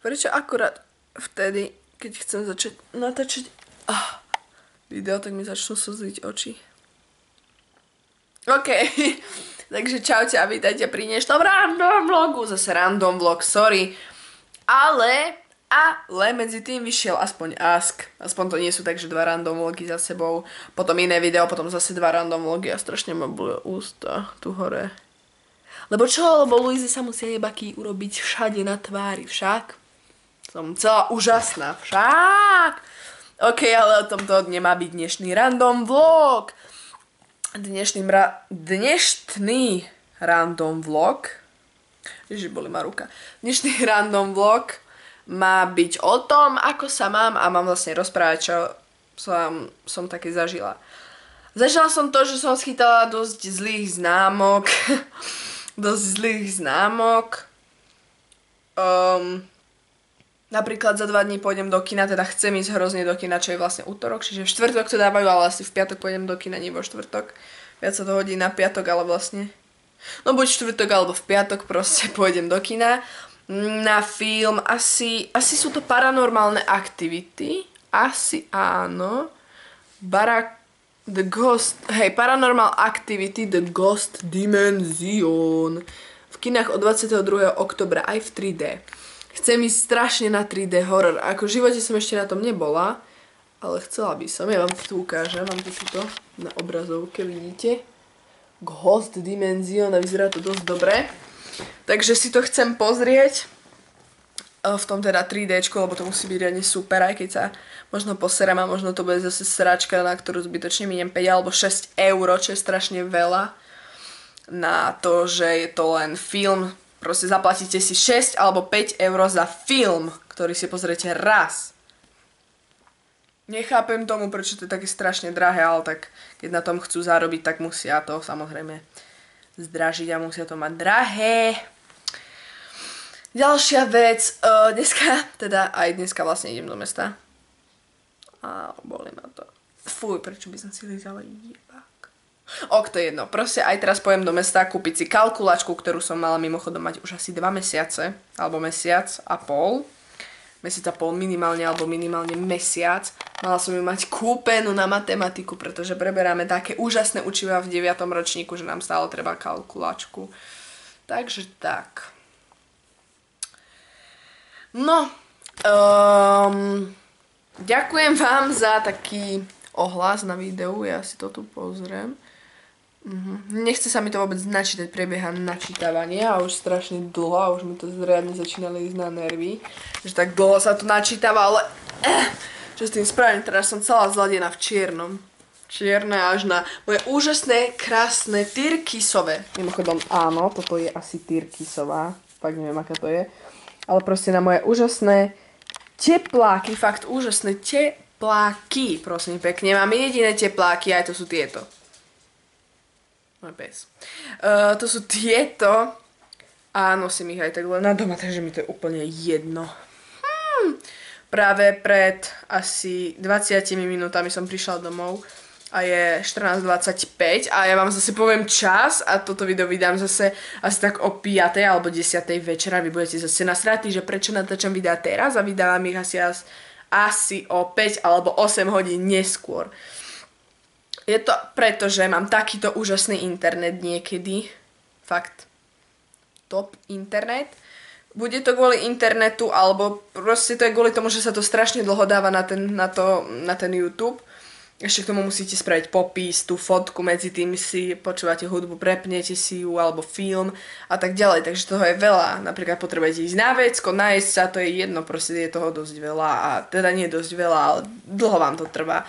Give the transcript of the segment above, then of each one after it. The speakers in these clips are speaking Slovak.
Prečo akurát vtedy, keď chcem začať natáčať video, tak mi začnú slziť oči. OK, takže čaute a vítajte pri dnešnom random vlogu. Zase random vlog, sorry. Ale medzi tým vyšiel aspoň Ask. Aspoň to nie sú takže dva random vlogy za sebou. Potom iné video, potom zase dva random vlogy a strašne ma boli ústa tu hore. Lebo čo? Lebo Luizy sa musia jebaky urobiť všade na tvári, však? Som celá úžasná, však? OK, ale o tomto nemá byť dnešný random vlog. Dnešný random vlog. Ježiš, boli ma ruka. Dnešný random vlog má byť o tom, ako sa mám a mám vlastne rozprávať, čo som také zažila. Zažila som to, že som schytala dosť zlých známok. Napríklad za 2 dní pôjdem do kina, teda chcem ísť hrozne do kina, čo je vlastne útorok, čiže v štvrtok to dávajú, ale asi v piatok pôjdem do kina, nie vo štvrtok. Viac sa to hodí na piatok, ale vlastne... No buď štvrtok alebo v piatok proste pôjdem do kina na film. Asi sú to paranormálne aktivity. Asi áno. Paranormal Activity The Ghost Dimension. V kinách od 22. oktobra aj v 3D. Chcem ísť strašne na 3D horor. Ako v živote som ešte na tom nebola, ale chcela by som. Ja vám to tu ukážem. Mám to tuto na obrazovke, vidíte? Ghost Dimension a vyzerá to dosť dobre. Takže si to chcem pozrieť v tom teda 3Dčku, lebo to musí byť riadne super, aj keď sa možno poserám a možno to bude zase sračka, na ktorú zbytočne miniem 5 alebo 6 eur, čo je strašne veľa na to, že je to len film. Proste zaplatíte si 6 alebo 5 eur za film, ktorý si pozriete raz. Nechápem tomu, prečo to je také strašne drahé, ale tak keď na tom chcú zarobiť, tak musia to samozrejme zdražiť a musia to mať drahé. Ďalšia vec, dneska vlastne idem do mesta. A boli ma to. Fuj, prečo by som si lízala jebák. To je jedno. Proste aj teraz pojem do mesta kúpiť si kalkulačku, ktorú som mala mimochodom mať už asi 2 mesiace. Alebo mesiac a pol. Mesiac a pol minimálne, alebo minimálne mesiac. Mala som ju mať kúpenú na matematiku, pretože preberáme také úžasné učiva v 9. ročníku, že nám stále treba kalkulačku. Takže tak. No, ďakujem vám za taký ohlas na videu, ja si to tu pozriem. Nechce sa mi to vôbec načítať, prebieha načítavanie a už strašne dlho a už mi to zriadne začínali ísť na nervy, že tak dlho sa to načítava, ale čo s tým spravím, teraz som celá zladená v čiernom. Čierne až na moje úžasné, krásne tyrkysové. Mimochodom áno, toto je asi tyrkysová, fakt neviem aká to je. Ale proste na moje úžasné tepláky, fakt úžasné tepláky, prosím pekne. Mám jediné tepláky, aj to sú tieto. Môj pes. To sú tieto a nosím ich aj tak len na doma, takže mi to je úplne jedno. Práve pred asi 20 minútami som prišla domov a je 14:25 a ja vám zase poviem čas a toto video vydám zase asi tak o 5 alebo 10 večera. Vy budete zase nasratí, že prečo natáčam videa teraz a vydávam ich asi o 5 alebo 8 hodín neskôr. Je to preto, že mám takýto úžasný internet niekedy. Fakt. Top internet. Bude to kvôli internetu, alebo proste to je kvôli tomu, že sa to strašne dlho dáva na ten YouTube. Ešte k tomu musíte spraviť popis, tú fotku, medzi tým si počúvate hudbu, prepnete si ju, alebo film a tak ďalej. Takže toho je veľa. Napríklad potrebujete ísť na vecko, nájsť sa, to je jedno, proste je toho dosť veľa. A teda nie dosť veľa, ale dlho vám to trvá.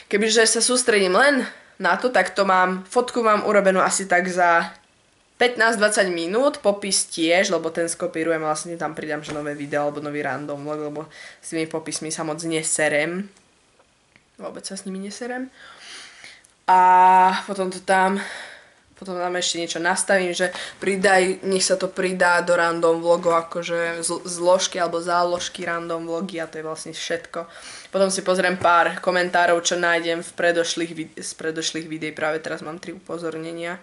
Kebyže sa sústredím len na to, tak fotku mám urobenú asi tak za 15-20 minút, popis tiež, lebo ten skopírujem, vlastne tam pridám, že nové video alebo nový random vlog, lebo s tými popismi sa moc neserem. Vôbec sa s nimi neserem. A potom tam ešte niečo nastavím, že nech sa to pridá do random vlogu, akože zložky alebo záložky random vlogy a to je vlastne všetko. Potom si pozriem pár komentárov, čo nájdem z predošlých videí, práve teraz mám 3 upozornenia.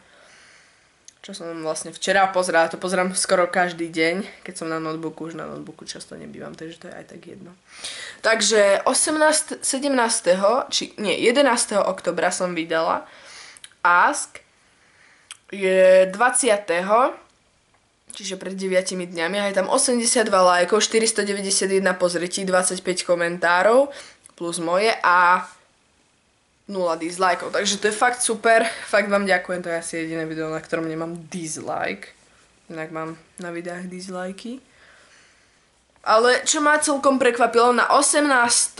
čo som vlastne včera pozerala, to pozerám skoro každý deň, keď som na notebooku, už na notebooku často nebývam, takže to je aj tak jedno. Takže 11. oktobra som vydala Ask, je 20. Čiže pred 9 dňami a je tam 82 lajkov, 491 pozretí, 25 komentárov plus moje a 0 dislikeov, takže to je fakt super, fakt vám ďakujem, to je asi jediné video, na ktorom nemám dislike, inak mám na videách dislikey. Ale čo ma celkom prekvapilo, na 18.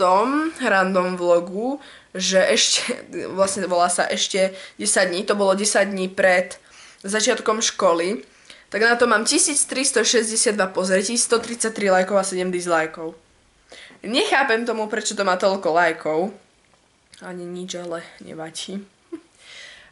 random vlogu, že ešte, vlastne volá sa ešte 10 dní, to bolo 10 dní pred začiatkom školy, tak na to mám 1362 pozretí, 133 lajkov a 7 dislikeov. Nechápem tomu, prečo to má toľko lajkov. Ani nič, ale nevadí.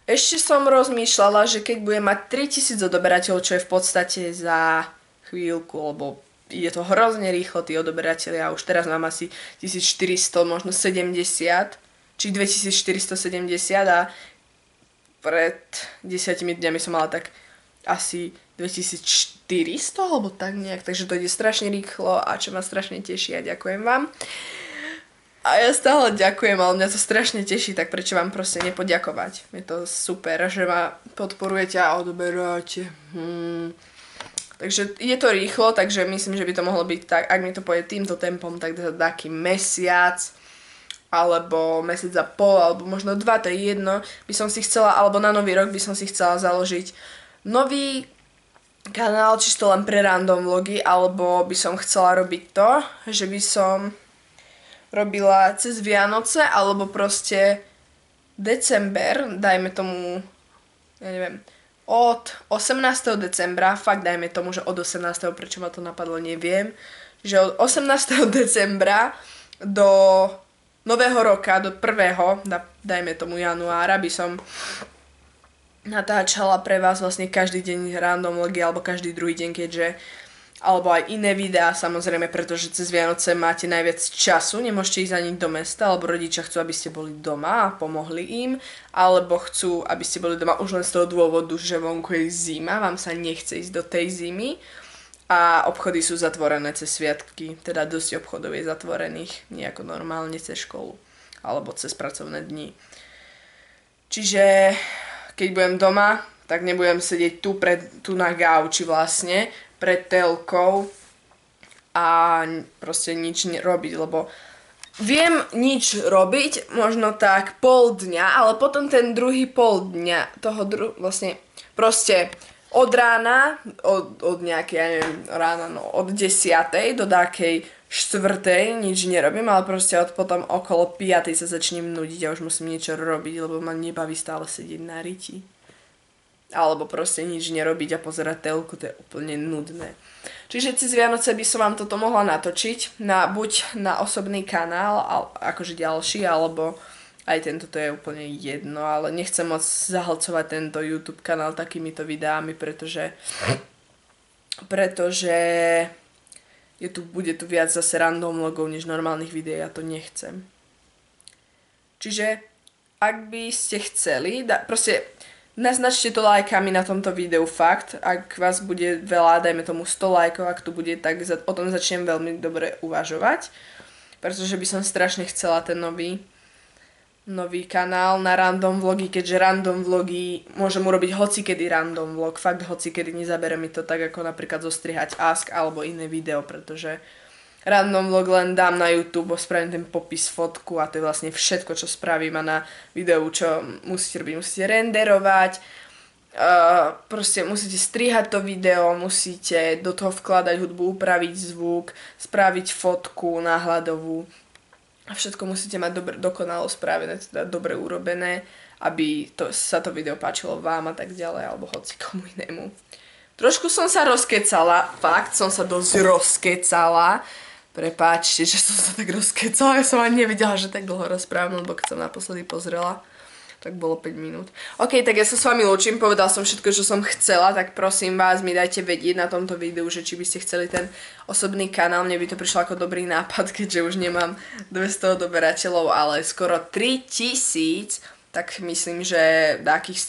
Ešte som rozmýšľala, že keď budem mať 3000 odoberateľov, čo je v podstate za chvíľku, lebo ide to hrozne rýchlo, tí odoberatelia, už teraz mám asi 1400, možno 70, či 2470 a pred 10 dňami som mala tak asi 2400, alebo tak nejak, takže to ide strašne rýchlo a čo ma strašne teší a ďakujem vám. A ja stále ďakujem, ale mňa to strašne teší, tak prečo vám proste nepoďakovať? Je to super, že ma podporujete a odoberáte. Takže je to rýchlo, takže myslím, že by to mohlo byť tak, ak mi to pôjde týmto tempom, tak za taký mesiac, alebo mesiac a pol, alebo možno 2, to je jedno, by som si chcela, alebo na nový rok by som si chcela založiť nový kanál, čisto len pre random vlogy, alebo by som chcela robiť to, že by som robila cez Vianoce, alebo proste december, dajme tomu, ja neviem, od 18. decembra, fakt dajme tomu, že od 18. prečo ma to napadlo, neviem, že od 18. decembra do nového roka, do 1. dajme tomu januára, by som natáčala pre vás vlastne každý deň random vlogy, alebo každý druhý deň, keďže alebo aj iné videá, samozrejme, pretože cez Vianoce máte najviac času, nemôžete ísť ani do mesta, alebo rodičia chcú, aby ste boli doma a pomohli im, alebo chcú, aby ste boli doma už len z toho dôvodu, že vonku je zima, vám sa nechce ísť do tej zimy a obchody sú zatvorené cez sviatky, teda dosť obchodov je zatvorených, nie ako normálne cez školu, alebo cez pracovné dni. Čiže keď budem doma, tak nebudem sedieť tu na gauči vlastne, pred telkou a proste nič robiť, lebo viem nič robiť, možno tak pol dňa, ale potom ten druhý pol dňa, vlastne proste od rána, od nejakej, ja neviem, rána, no od 10. do takej 4. nič nerobím, ale proste od potom okolo 5. sa začnem nudiť a už musím niečo robiť, lebo ma nebaví stále sedieť na riti. Alebo proste nič nerobiť a pozerať telku, to je úplne nudné. Čiže cez Vianoce by som vám toto mohla natočiť, buď na osobný kanál, akože ďalší, alebo aj tento, to je úplne jedno, ale nechcem moc zahlcovať tento YouTube kanál takýmito videami, pretože bude tu viac zase random vlogov než normálnych videí, ja to nechcem. Čiže ak by ste chceli, proste naznačte to lajkami na tomto videu, fakt. Ak vás bude veľa, dajme tomu 100 lajkov, ak tu bude, tak o tom začnem veľmi dobre uvažovať. Pretože by som strašne chcela ten nový kanál na random vlogy, keďže random vlogy môžem urobiť hocikedy random vlog. Fakt hocikedy, nezabere mi to tak ako napríklad zostrihať Ask alebo iné video, pretože random vlog len dám na YouTube, spravím ten popis, fotku a to je vlastne všetko, čo spravím a na videu, čo musíte robiť, musíte renderovať, proste musíte strihať to video, musíte do toho vkladať hudbu, upraviť zvuk, spraviť fotku náhľadovú a všetko musíte mať dokonalo spravené, teda dobre urobené, aby sa to video páčilo vám a tak ďalej, alebo hoci komu inému. Trošku som sa rozkecala, fakt som sa dosť rozkecala. Prepáčte, že som sa tak rozkecala, ja som ani nevedela, že tak dlho rozprávam, lebo keď som naposledy pozrela, tak bolo 5 minút. Ok, tak ja sa s vami lúčim, povedal som všetko, čo som chcela, tak prosím vás, mi dajte vedieť na tomto videu, že či by ste chceli ten osobný kanál, mne by to prišlo ako dobrý nápad, keďže už nemám 200 odoberateľov, ale skoro 3000, tak myslím, že takých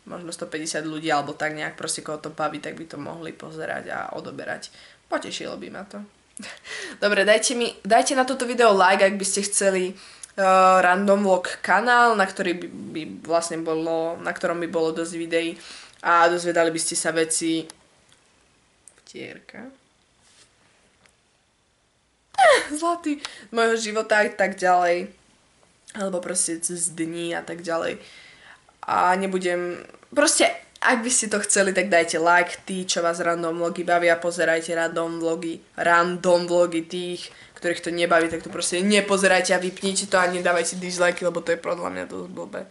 možno 150 ľudí, alebo tak nejak proste koho to baví, tak by to mohli pozerať a odoberať. Potešilo by ma to. Dobre, dajte na toto video like, ak by ste chceli random vlog kanál, na ktorom by bolo dosť videí a dozvedali by ste sa veci vtierka zlatý z môjho života a tak ďalej, alebo proste cez dní a tak ďalej. A nebudem, proste, ak by ste to chceli, tak dajte like, tí, čo vás random vlogy bavia, pozerajte random vlogy tých, ktorých to nebaví, tak to proste nepozerajte a vypnite to a nedávajte dislike, lebo to je podľa mňa dosť blbé.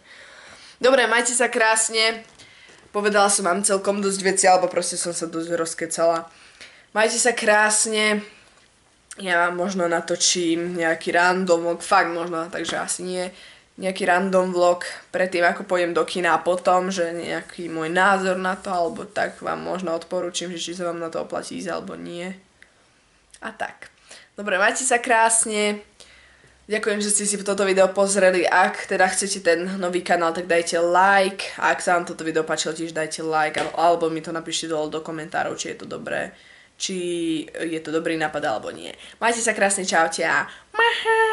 Dobre, majte sa krásne, povedala som vám celkom dosť veci, alebo proste som sa dosť rozkecala. Majte sa krásne. Ja možno natočím nejaký random vlog, fakt možno, takže asi nie. Nejaký random vlog predtým, ako pôjdem do kina a potom, že nejaký môj názor na to, alebo tak vám možno odporúčim, že či sa vám na to oplatí ísť, alebo nie. A tak. Dobre, majte sa krásne. Ďakujem, že ste si toto video pozreli. Ak teda chcete ten nový kanál, tak dajte like. A ak sa vám toto video páčilo, tiež dajte like, alebo mi to napíšte dole do komentárov, či je to dobré. Či je to dobrý nápad alebo nie. Majte sa krásne, čaute a maha!